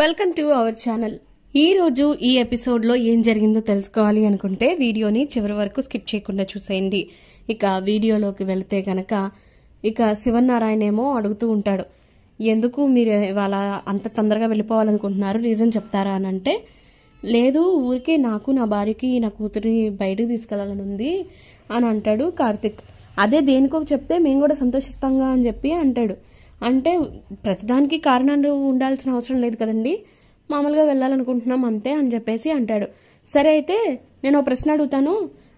Welcome to our channel. ఈ రోజు ఈ ఎపిసోడ్ లో ఏం జరిగిందో తెలుసుకోవాలి అనుకుంటే వీడియోని చివరి వరకు స్కిప్ చేయకుండా చూసేయండి. ఇక వీడియోలోకి వెళితే గనక ఇక శివనారాయణ ఏమో అడుగుతూ ఉంటాడు, ఎందుకు మీరు ఇవాళ అంత తొందరగా వెళ్ళిపోవాలనుకుంటున్నారు, రీజన్ చెప్తారా అని అంటే, లేదు ఊరికే నాకు నా భార్యకి నా కూతురిని బయటకు తీసుకెళ్లాలని ఉంది అని అంటాడు కార్తిక్. అదే దేనికో చెప్తే మేము కూడా సంతోషిస్తాంగా అని చెప్పి అంటాడు. అంటే ప్రతిదానికి కారణాలు ఉండాల్సిన అవసరం లేదు కదండి, మామూలుగా వెళ్ళాలనుకుంటున్నాం అంతే అని చెప్పేసి అంటాడు. సరే అయితే నేను ఒక ప్రశ్న అడుగుతాను,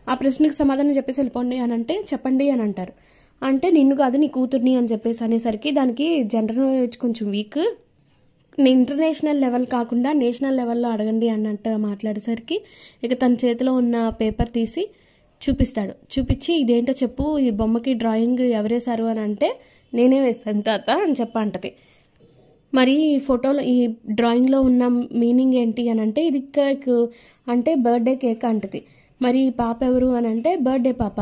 ఆ ప్రశ్నకి సమాధానం చెప్పేసి వెళ్ళిపోండి అని అంటే, చెప్పండి అని అంటారు. అంటే నిన్ను కాదు నీ కూతుర్ని అని చెప్పేసి అనేసరికి దానికి జనరల్ నాలెడ్జ్ కొంచెం వీక్, ఇంటర్నేషనల్ లెవెల్ కాకుండా నేషనల్ లెవెల్లో అడగండి అన్నట్టు మాట్లాడేసరికి ఇక తన చేతిలో ఉన్న పేపర్ తీసి చూపిస్తాడు. చూపించి ఇదేంటో చెప్పు, ఈ బొమ్మకి డ్రాయింగ్ ఎవరేశారు అని అంటే, నేనే వేస్తాను తాత అని చెప్పంటది. మరి ఈ ఫోటోలో ఈ డ్రాయింగ్లో ఉన్న మీనింగ్ ఏంటి అని అంటే, ఇది కేక్ అంటే బర్త్డే కేక్ అంటది. మరి ఈ పాప ఎవరు అని అంటే, బర్త్డే పాప.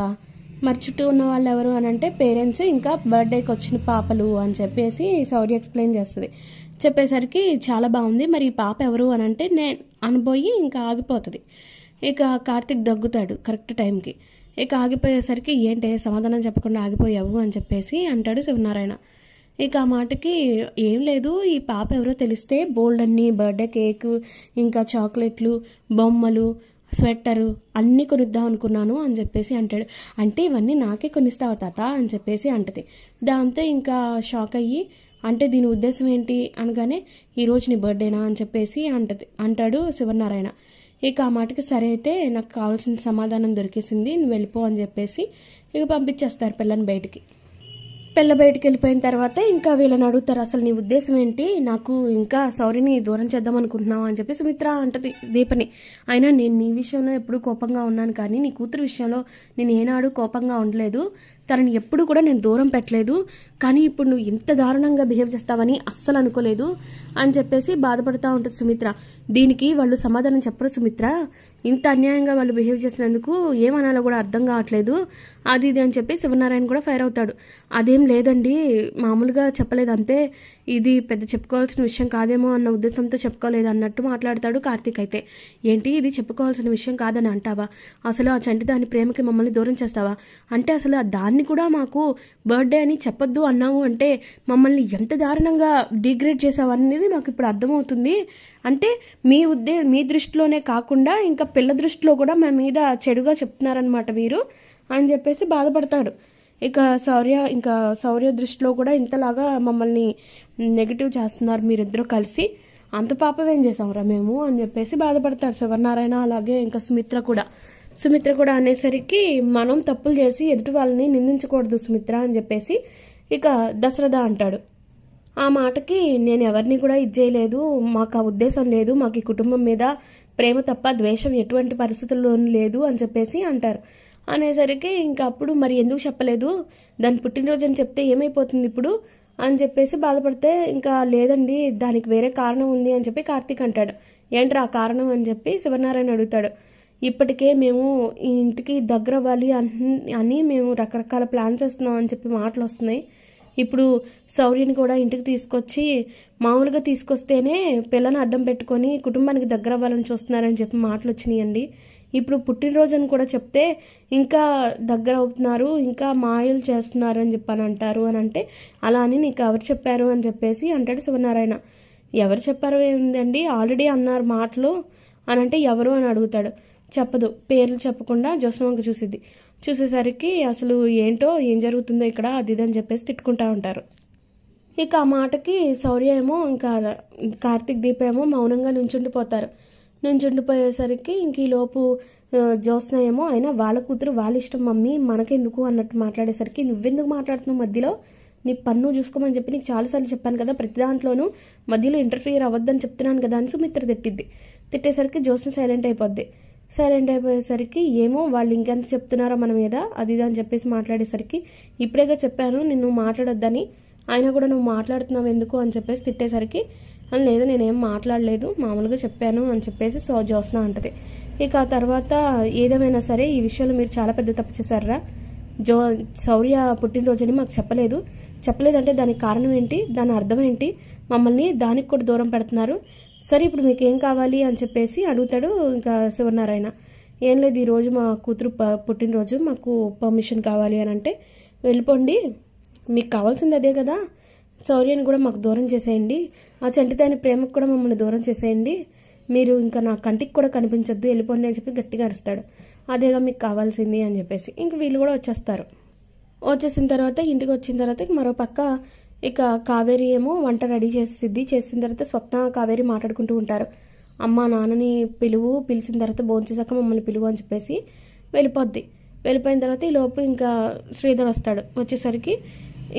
మరి చుట్టూ ఉన్న వాళ్ళు ఎవరు అని అంటే, పేరెంట్స్ ఇంకా బర్త్డేకి వచ్చిన పాపలు అని చెప్పేసి శౌర్య ఎక్స్ప్లెయిన్ చేస్తుంది. చెప్పేసరికి చాలా బాగుంది, మరి ఈ పాప ఎవరు అని అంటే నేను అనబోయి ఇంకా ఆగిపోతుంది. ఇక కార్తిక్ దగ్గుతాడు కరెక్ట్ టైంకి. ఇక ఆగిపోయేసరికి ఏంటి సమాధానం చెప్పకుండా ఆగిపోయావు అని చెప్పేసి అంటాడు శివనారాయణ. ఇక ఆ మాటకి ఏం లేదు, ఈ పాప ఎవరో తెలిస్తే బోల్డ్ అన్ని బర్త్డే కేక్ ఇంకా చాక్లెట్లు బొమ్మలు స్వెట్టరు అన్నీ కొనిద్దాం అనుకున్నాను అని చెప్పేసి అంటాడు. అంటే ఇవన్నీ నాకే కొనిస్తావు తాత అని చెప్పేసి అంటది. దాంతో ఇంకా షాక్ అయ్యి, అంటే దీని ఉద్దేశం ఏంటి అనగానే, ఈరోజు నీ బర్త్డేనా అని చెప్పేసి అంటాడు శివనారాయణ. ఇక ఆ మాటకి సరే అయితే నాకు కావాల్సిన సమాధానం దొరికేసింది, నువ్వు వెళ్ళిపో అని చెప్పేసి ఇక పంపించేస్తారు పిల్లని బయటికి. పిల్ల బయటికి వెళ్ళిపోయిన తర్వాత ఇంకా వీళ్ళని అడుగుతారు, అసలు నీ ఉద్దేశం ఏంటి, నాకు ఇంకా సౌరిని దూరం చేద్దాం అనుకుంటున్నావు అని చెప్పి సుమిత్ర అంటది దీపని. అయినా నేను నీ విషయంలో ఎప్పుడు కోపంగా ఉన్నాను, కానీ నీ కూతురు విషయంలో నేను ఏనాడు కోపంగా ఉండలేదు, తనని ఎప్పుడు కూడా నేను దూరం పెట్టలేదు, కానీ ఇప్పుడు నువ్వు ఇంత దారుణంగా బిహేవ్ చేస్తావని అస్సలు అనుకోలేదు అని చెప్పేసి బాధపడుతూ ఉంటుంది సుమిత్ర. దీనికి వాళ్ళు సమాధానం చెప్పరు సుమిత్ర, ఇంత అన్యాయంగా వాళ్ళు బిహేవ్ చేసినందుకు ఏమనాలో కూడా అర్థం కావట్లేదు అది ఇది అని చెప్పి శివనారాయణ కూడా ఫైర్ అవుతాడు. అదేం లేదండి, మామూలుగా చెప్పలేదు అంతే, ఇది పెద్ద చెప్పుకోవాల్సిన విషయం కాదేమో అన్న ఉద్దేశంతో చెప్పుకోలేదు అన్నట్టు మాట్లాడతాడు కార్తీక్. అయితే ఏంటి ఇది చెప్పుకోవాల్సిన విషయం కాదని అంటావా, అసలు ఆ చంటి దాని ప్రేమకి మమ్మల్ని దూరం చేస్తావా, అంటే అసలు దాన్ని కూడా మాకు బర్త్డే అని చెప్పొద్దు అన్నావు అంటే మమ్మల్ని ఎంత దారుణంగా డిగ్రేడ్ చేసావు అనేది నాకు ఇప్పుడు అర్థమవుతుంది. అంటే మీ దృష్టిలోనే కాకుండా ఇంకా పిల్ల దృష్టిలో కూడా మా మీద చెడుగా చెప్తున్నారనమాట మీరు అని చెప్పేసి బాధపడతాడు. ఇక శౌర్య దృష్టిలో కూడా ఇంతలాగా మమ్మల్ని నెగిటివ్ చేస్తున్నారు మీరిద్దరూ కలిసి, అంత పాపం ఏం చేసాంరా మేము అని చెప్పేసి బాధపడతారు శివనారాయణ. అలాగే ఇంకా సుమిత్ర కూడా అనేసరికి, మనం తప్పులు చేసి ఎదుటి వాళ్ళని నిందించకూడదు సుమిత్ర అని చెప్పేసి ఇక దశరథ అంటాడు. ఆ మాటకి నేను ఎవరిని కూడా చేయలేదు, మాకు ఆ ఉద్దేశం లేదు, మాకు ఈ కుటుంబం మీద ప్రేమ తప్ప ద్వేషం ఎటువంటి పరిస్థితుల్లోనూ లేదు అని చెప్పేసి అంటారు. అనేసరికి ఇంకా అప్పుడు మరి ఎందుకు చెప్పలేదు, దాని పుట్టినరోజు అని చెప్తే ఏమైపోతుంది ఇప్పుడు అని చెప్పేసి బాధపడితే, ఇంకా లేదండి దానికి వేరే కారణం ఉంది అని చెప్పి కార్తీక్ అంటాడు. ఏంట్రా ఆ కారణం అని చెప్పి శివనారాయణ అడుగుతాడు. ఇప్పటికే మేము ఈ ఇంటికి దగ్గర అవ్వాలి అని మేము రకరకాల ప్లాన్స్ చేస్తున్నాం అని చెప్పి మాటలు వస్తున్నాయి. ఇప్పుడు శౌర్యని కూడా ఇంటికి తీసుకొచ్చి మామూలుగా తీసుకొస్తేనే పిల్లని అడ్డం పెట్టుకొని కుటుంబానికి దగ్గర అవ్వాలని చూస్తున్నారని చెప్పి మాటలు వచ్చినాయండి. ఇప్పుడు పుట్టినరోజు అని కూడా చెప్తే ఇంకా దగ్గర అవుతున్నారు, ఇంకా మాయలు చేస్తున్నారు అని చెప్పని అంటారు అని అంటే, అలా అని నీకు ఎవరు చెప్పారు అని చెప్పేసి అంటాడు శివనారాయణ. ఎవరు చెప్పారు ఏందండి, ఆల్రెడీ అన్నారు మాటలు అని అంటే, ఎవరు అని అడుగుతాడు. చెప్పదు, పేర్లు చెప్పకుండా జ్యోత్స్నవంక చూసేసరికి అసలు ఏంటో ఏం జరుగుతుందో ఇక్కడ అది ఇది అని చెప్పేసి తిట్టుకుంటా ఉంటారు. ఇక ఆ మాటకి శౌర్య ఏమో ఇంకా కార్తీక్ దీప ఏమో మౌనంగా నుంచుండిపోయేసరికి ఇంక ఈలోపు జ్యోత్స్న ఏమో, అయినా వాళ్ళ కూతురు వాళ్ళ ఇష్టం మమ్మీ మనకెందుకు అన్నట్టు మాట్లాడేసరికి, నువ్వెందుకు మాట్లాడుతున్నావు మధ్యలో, నీ పన్ను చూసుకోమని చెప్పి నీకు చాలాసార్లు చెప్పాను కదా, ప్రతి దాంట్లోనూ మధ్యలో ఇంటర్ఫియర్ అవ్వద్దని చెప్తున్నాను కదా అని సుమిత్ర తిట్టేసరికి జ్యోత్స్న సైలెంట్ అయిపోయేసరికి, ఏమో వాళ్ళు ఇంకెంత చెప్తున్నారో మన మీద అది ఇది అని చెప్పేసి మాట్లాడేసరికి, ఇప్పుడేగా చెప్పాను నిన్ను మాట్లాడొద్దని, అయినా కూడా నువ్వు మాట్లాడుతున్నావు ఎందుకు అని చెప్పేసి తిట్టేసరికి, లేదు నేనేం మాట్లాడలేదు మామూలుగా చెప్పాను అని చెప్పేసి జ్యోత్స్న అంటది. ఇక ఆ తర్వాత ఏదేమైనా సరే ఈ విషయంలో మీరు చాలా పెద్ద తప్పు చేశారా, శౌర్య పుట్టినరోజుని మాకు చెప్పలేదంటే దానికి కారణం ఏంటి, దాని అర్థం ఏంటి, మమ్మల్ని దానికి కూడా దూరం పెడుతున్నారు. సరే ఇప్పుడు మీకు ఏం కావాలి అని చెప్పేసి అడుగుతాడు ఇంకా శివనారాయణ. ఏం లేదు, ఈరోజు మా కూతురు పుట్టినరోజు, మాకు పర్మిషన్ కావాలి అని అంటే, వెళ్ళిపోండి, మీకు కావాల్సింది అదే కదా, శౌర్యని కూడా మాకు దూరం చేసేయండి, ఆ చంటిదాని ప్రేమకు కూడా మమ్మల్ని దూరం చేసేయండి, మీరు ఇంకా నా కంటికి కూడా కనిపించొద్దు, వెళ్ళిపోండి అని చెప్పి గట్టిగా అరుస్తాడు. అదేగా మీకు కావాల్సింది అని చెప్పేసి ఇంక వీళ్ళు కూడా వచ్చేస్తారు. వచ్చేసిన తర్వాత ఇంటికి వచ్చిన తర్వాత మరో పక్క ఇక కావేరి ఏమో వంట రెడీ చేసిన తర్వాత స్వప్న కావేరి మాట్లాడుకుంటూ ఉంటారు. అమ్మ నాన్నని పిలిచిన తర్వాత భోంచేసాక మమ్మల్ని పిలువు అని చెప్పేసి వెళ్ళిపోద్ది. వెళ్ళిపోయిన తర్వాత ఈ లోపు ఇంకా శ్రీధర్ వస్తాడు. వచ్చేసరికి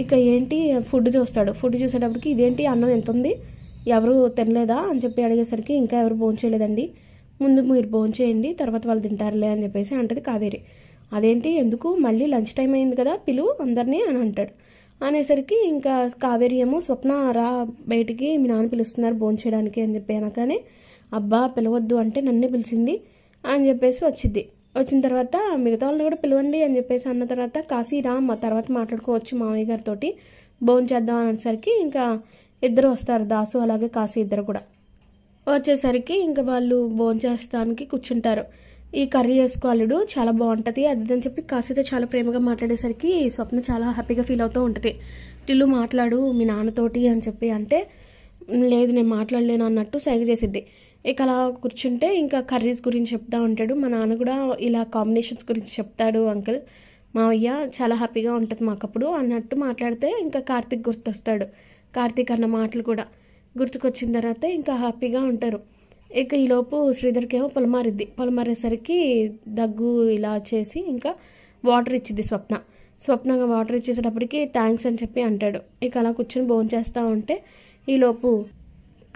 ఇక ఏంటి ఫుడ్ చూస్తాడు. ఫుడ్ చూసేటప్పటికి ఇదేంటి అన్నం ఎంత ఉంది, ఎవరు తినలేదా అని చెప్పి అడిగేసరికి ఇంకా ఎవరు భోంచేయలేదండి, ముందు మీరు భోంచేయండి తర్వాత వాళ్ళు తింటారులే అని చెప్పేసి అంటది కావేరి. అదేంటి ఎందుకు, మళ్ళీ లంచ్ టైం అయింది కదా, పిలువు అందరినీ అని అంటాడు. అనేసరికి ఇంకా కావేరి ఏమో స్వప్న రా బయటికి, మీ నాన్న పిలుస్తున్నారు భోంచేయడానికి అని చెప్పి అనగానే, అబ్బా పిలవద్దు అంటే నన్నే పిలిచింది అని చెప్పేసి వచ్చింది. వచ్చిన తర్వాత మిగతా వాళ్ళని కూడా పిలవండి అని చెప్పేసి అన్న తర్వాత కాశీ రా మా తర్వాత మాట్లాడుకోవచ్చు మామయ్య గారితో భోంచేద్దాం అనేసరికి ఇంకా ఇద్దరు వస్తారు, దాసు అలాగే కాశీ ఇద్దరు కూడా వచ్చేసరికి ఇంకా వాళ్ళు భోంచేస్తానికి కూర్చుంటారు. ఈ కర్రీ వేసుకోవాలడు చాలా బాగుంటుంది అది అని చెప్పి కాశీతో చాలా ప్రేమగా మాట్లాడేసరికి స్వప్న చాలా హ్యాపీగా ఫీల్ అవుతూ ఉంటుంది. టిల్లు మాట్లాడు మీ నాన్నతోటి అని చెప్పి అంటే, లేదు నేను మాట్లాడలేను అన్నట్టు సైగ చేసిద్ది. ఇక అలా కూర్చుంటే ఇంకా కర్రీస్ గురించి చెప్తా ఉంటాడు. మా నాన్న కూడా ఇలా కాంబినేషన్స్ గురించి చెప్తాడు, అంకుల్ మావయ్య చాలా హ్యాపీగా ఉంటుంది మాకప్పుడు అన్నట్టు మాట్లాడితే ఇంకా కార్తీక్ గుర్తొస్తాడు. కార్తీక్ అన్న మాటలు కూడా గుర్తుకొచ్చిన తర్వాత ఇంకా హ్యాపీగా ఉంటారు. ఇక ఈలోపు శ్రీధర్కి ఏమో పొలమారేసరికి దగ్గు ఇలా చేసి ఇంకా వాటర్ ఇచ్చింది స్వప్నంగా వాటర్ ఇచ్చేసేటప్పటికి థ్యాంక్స్ అని చెప్పి అంటాడు. ఇక అలా కూర్చొని భోంచేస్తూ ఉంటే ఈలోపు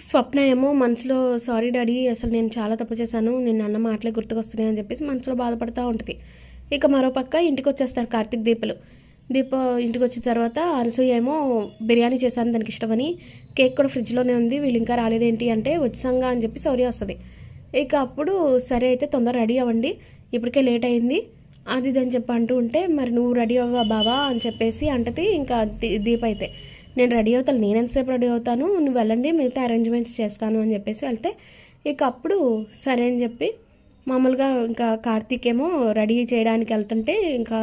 స్వప్న ఏమో మనసులో సారీ డాడీ అసలు నేను చాలా తప్పు చేశాను, నేను అన్న మాటలే గుర్తుకొస్తున్నాయి అని చెప్పేసి మనసులో బాధపడుతూ ఉంటుంది. ఇక మరోపక్క ఇంటికి వచ్చేస్తారు కార్తీక్ దీప ఇంటికి వచ్చిన తర్వాత అరసయ్య ఏమో బిర్యానీ చేశాను దానికి ఇష్టమని, కేక్ కూడా ఫ్రిడ్జ్లోనే ఉంది, వీళ్ళు ఇంకా రాలేదేంటి అంటే వచ్చాంగా అని చెప్పి శౌర్య వస్తుంది. ఇక అప్పుడు సరే అయితే తొందర రెడీ అవ్వండి ఇప్పటికే లేట్ అయింది అది ఇది అని చెప్పి అంటూ ఉంటే, మరి నువ్వు రెడీ అవ్వవా బావా అని చెప్పేసి అంటది. ఇంకా దీప అయితే నేను రెడీ అవుతాను, నేను ఎంతసేపు రెడీ అవుతాను, నువ్వు వెళ్ళండి మిగతా అరేంజ్మెంట్స్ చేస్తాను అని చెప్పేసి వెళ్తే ఇక అప్పుడు సరే అని చెప్పి మామూలుగా ఇంకా కార్తీక్ ఏమో రెడీ చేయడానికి వెళ్తుంటే ఇంకా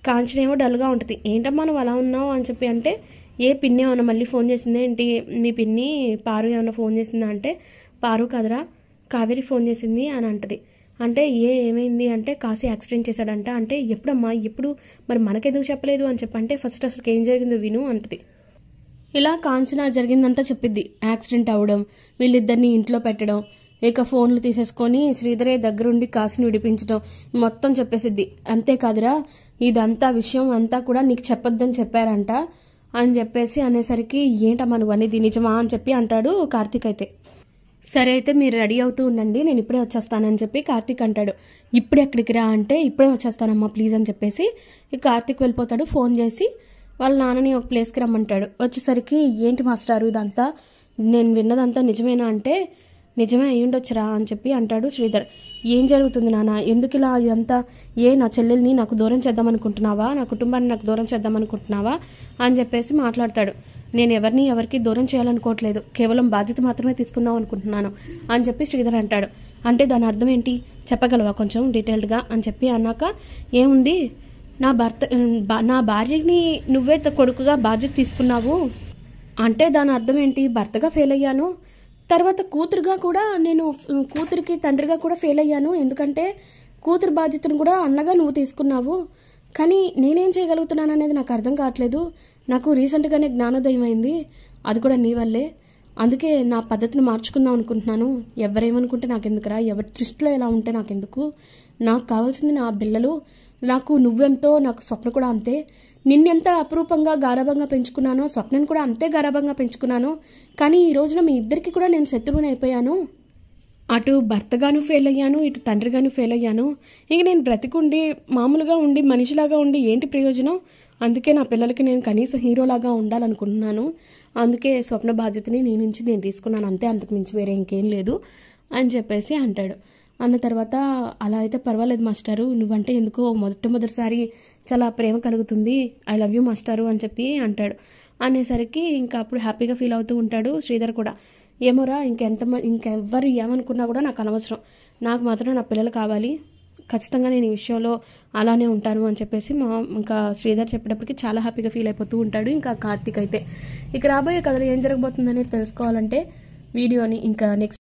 కాంచన ఏమో డల్గా ఉంటుంది. ఏంటమ్మా నువ్వు అలా ఉన్నావు అని చెప్పి అంటే, ఏ పిన్ని ఏమన్నా మళ్ళీ ఫోన్ చేసిందే ఏంటి, మీ పిన్ని పారు ఏమన్నా ఫోన్ చేసిందా అంటే, పారు కదరా కావేరి ఫోన్ చేసింది అని అంటది. అంటే ఏమైంది అంటే, కాశీ యాక్సిడెంట్ చేశాడంట అంటే, ఎప్పుడమ్మా ఎప్పుడు మరి మనకెందుకు చెప్పలేదు అని చెప్పంటే, ఫస్ట్ అసలు ఏం జరిగిందో విను అంటది. ఇలా కాంచన జరిగిందంతా చెప్పిద్ది. యాక్సిడెంట్ అవ్వడం, వీళ్ళిద్దరిని ఇంట్లో పెట్టడం, ఇక ఫోన్లు తీసేసుకొని శ్రీధరే దగ్గరుండి కాశీని విడిపించడం మొత్తం చెప్పేసిద్ది. అంతేకాదురా ఇదంతా విషయం అంతా కూడా నీకు చెప్పొద్దని చెప్పారంట అని చెప్పేసి అనేసరికి, ఏంటమ్మా నువ్వు అనేది నిజమా అని చెప్పి అంటాడు కార్తీక్. అయితే సరే అయితే మీరు రెడీ అవుతూ ఉండండి నేను ఇప్పుడే వచ్చేస్తానని చెప్పి కార్తీక్ అంటాడు. ఇప్పుడు ఎక్కడికి రా అంటే, ఇప్పుడే వచ్చేస్తానమ్మా ప్లీజ్ అని చెప్పేసి ఇక కార్తీక్ వెళ్ళిపోతాడు. ఫోన్ చేసి వాళ్ళ నాన్నని ఒక ప్లేస్కి రమ్మంటాడు. వచ్చేసరికి ఏంటి మాస్టారు ఇదంతా, నేను విన్నదంతా నిజమేనా అంటే, నిజమే అయ్యుండొచ్చురా అని చెప్పి అంటాడు శ్రీధర్. ఏం జరుగుతుంది నాన్న, ఎందుకు ఇలా ఇదంతా, నా చెల్లెల్ని నాకు దూరం చేద్దామనుకుంటున్నావా, నా కుటుంబాన్ని నాకు దూరం చేద్దామనుకుంటున్నావా అని చెప్పేసి మాట్లాడతాడు. నేను ఎవరికి దూరం చేయాలనుకోవట్లేదు, కేవలం బాధ్యత మాత్రమే తీసుకుందాం అనుకుంటున్నాను అని చెప్పి శ్రీధర్ అంటాడు. అంటే దాని అర్థం ఏంటి చెప్పగలవా కొంచెం డీటెయిల్డ్గా అని చెప్పి అన్నాక, ఏముంది నా భార్యని నువ్వే కొడుకుగా బాధ్యత తీసుకున్నావు అంటే దాని అర్థం ఏంటి, భర్తగా ఫెయిల్ అయ్యాను, తర్వాత కూతురుగా కూడా నేను కూతురికి తండ్రిగా కూడా ఫెయిల్ అయ్యాను, ఎందుకంటే కూతురు బాధ్యతను కూడా అన్నగా నువ్వు తీసుకున్నావు, కానీ నేనేం చేయగలుగుతున్నాను అనేది నాకు అర్థం కావట్లేదు, నాకు రీసెంట్గానే జ్ఞానోదయం అయింది, అది కూడా నీ వల్లే, అందుకే నా పద్ధతిని మార్చుకుందాం అనుకుంటున్నాను, ఎవరేమనుకుంటే నాకెందుకురా, ఎవరి దృష్టిలో ఎలా ఉంటే నాకెందుకు, నాకు కావాల్సింది నా పిల్లలు, నాకు నువ్వెంతో నాకు స్వప్న కూడా అంతే, నిన్నెంత అపురూపంగా గారాభంగా పెంచుకున్నానో స్వప్నను కూడా అంతే గారాభంగా పెంచుకున్నాను, కానీ ఈ రోజున మీ ఇద్దరికి కూడా నేను శత్రువుని అయిపోయాను, అటు భర్తగాను ఫెయిల్ అయ్యాను, ఇటు తండ్రిగాను ఫెయిల్ అయ్యాను, ఇంక నేను బ్రతికుండి మామూలుగా ఉండి మనిషిలాగా ఉండి ఏంటి ప్రయోజనం, అందుకే నా పిల్లలకి నేను కనీసం హీరోలాగా ఉండాలనుకుంటున్నాను, అందుకే స్వప్న బాధ్యతని నీ నుంచి నేను తీసుకున్నాను అంతే, అంతకు మించి వేరే ఇంకేం లేదు అని చెప్పేసి అంటాడు. అన్న తర్వాత అలా అయితే పర్వాలేదు మాస్టారు, నువ్వంటే ఎందుకో మొదటిసారి చాలా ప్రేమ కలుగుతుంది, ఐ లవ్ యూ మాస్టారు అని చెప్పి అంటాడు. అనేసరికి ఇంకా అప్పుడు హ్యాపీగా ఫీల్ అవుతూ ఉంటాడు శ్రీధర్ కూడా. ఏమోరా, ఇంకెవ్వరు ఏమనుకున్నా కూడా నాకు అనవసరం, నాకు మాత్రం నా పిల్లలు కావాలి, ఖచ్చితంగా నేను ఈ విషయంలో అలానే ఉంటాను అని చెప్పేసి ఇంకా శ్రీధర్ చెప్పేటప్పటికి చాలా హ్యాపీగా ఫీల్ అయిపోతూ ఉంటాడు. ఇంకా కార్తీక్ అయితే ఇక రాబోయే కథలో ఏం జరగబోతుందనేది తెలుసుకోవాలంటే వీడియోని ఇంకా నెక్స్ట్